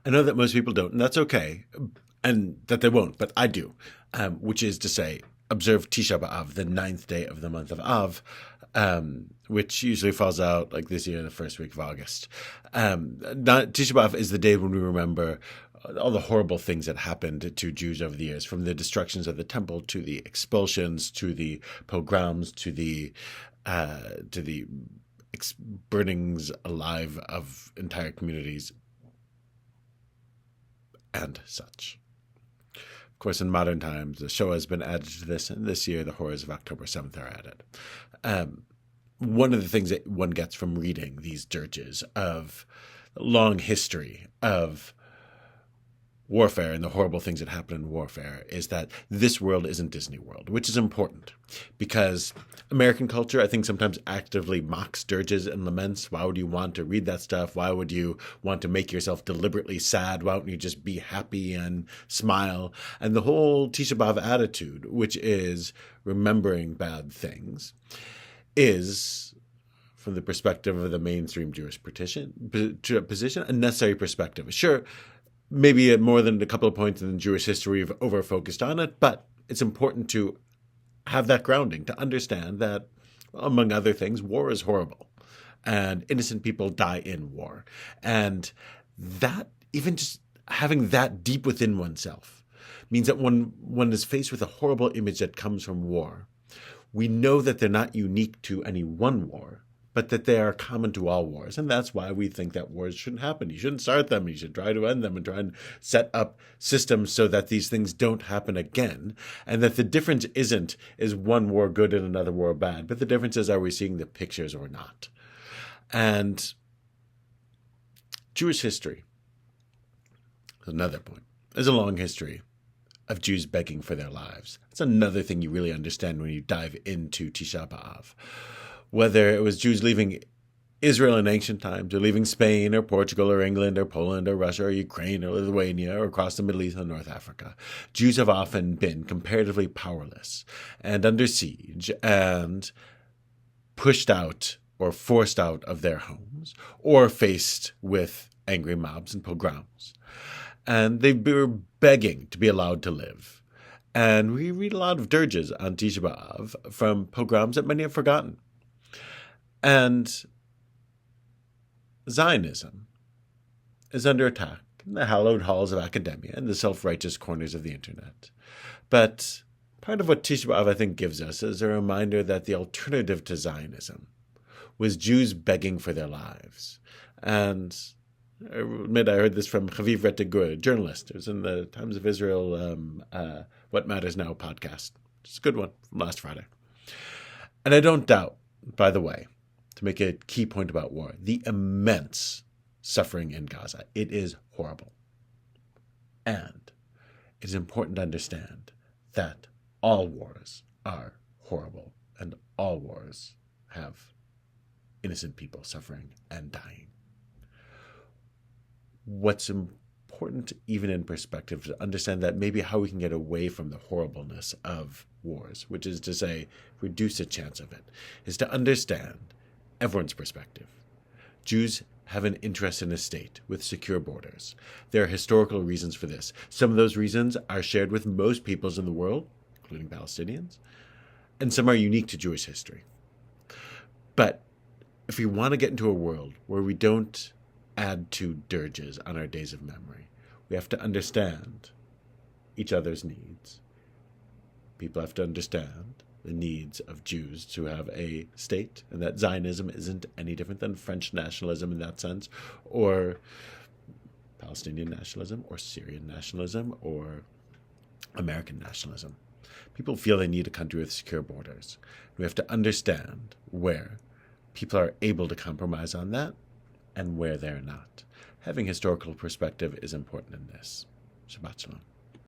I know that most people don't, and that's okay, and that they won't, but I do, which is to say, observe Tisha B'Av, the ninth day of the month of Av, which usually falls out like this year, the first week of August. Tisha B'Av is the day when we remember all the horrible things that happened to Jews over the years, from the destructions of the temple to the expulsions to the pogroms to the burnings alive of entire communities and such. Of course, in modern times, the Shoah has been added to this, and this year the horrors of October 7th are added. One of the things that one gets from reading these dirges of long history of warfare and the horrible things that happen in warfare is that this world isn't Disney World, which is important because American culture, I think, sometimes actively mocks dirges and laments. Why would you want to read that stuff? Why would you want to make yourself deliberately sad? Why don't you just be happy and smile? And the whole Tisha B'Av attitude, which is remembering bad things, is, from the perspective of the mainstream Jewish position, a necessary perspective. Sure, maybe at more than a couple of points in Jewish history we've over-focused on it, but it's important to have that grounding, to understand that, among other things, war is horrible, and innocent people die in war. And that, even just having that deep within oneself, means that when one is faced with a horrible image that comes from war, we know that they're not unique to any one war, but that they are common to all wars. And that's why we think that wars shouldn't happen. You shouldn't start them. You should try to end them and try and set up systems so that these things don't happen again. And that the difference isn't, is one war good and another war bad? But the difference is, are we seeing the pictures or not? And Jewish history, another point, is a long history of Jews begging for their lives. That's another thing you really understand when you dive into Tisha B'Av. Whether it was Jews leaving Israel in ancient times, or leaving Spain or Portugal or England or Poland or Russia or Ukraine or Lithuania or across the Middle East and North Africa, Jews have often been comparatively powerless and under siege and pushed out or forced out of their homes or faced with angry mobs and pogroms. And they were begging to be allowed to live. And we read a lot of dirges on Tisha B'Av from pogroms that many have forgotten. And Zionism is under attack in the hallowed halls of academia and the self-righteous corners of the internet. But part of what Tisha B'Av, I think, gives us is a reminder that the alternative to Zionism was Jews begging for their lives. And I admit I heard this from Chaviv Rettigur, a journalist who's in the Times of Israel What Matters Now podcast. It's a good one from last Friday. And I don't doubt, by the way, to make a key point about war, the immense suffering in Gaza. It is horrible. And it is important to understand that all wars are horrible and all wars have innocent people suffering and dying. What's important, even in perspective, to understand that maybe how we can get away from the horribleness of wars, which is to say, reduce the chance of it, is to understand everyone's perspective. Jews have an interest in a state with secure borders. There are historical reasons for this. Some of those reasons are shared with most peoples in the world, including Palestinians, and some are unique to Jewish history. But if we want to get into a world where we don't add to dirges on our days of memory, we have to understand each other's needs. People have to understand the needs of Jews to have a state, and that Zionism isn't any different than French nationalism in that sense, or Palestinian nationalism, or Syrian nationalism, or American nationalism. People feel they need a country with secure borders. We have to understand where people are able to compromise on that and where they're not. Having historical perspective is important in this. Shabbat Shalom.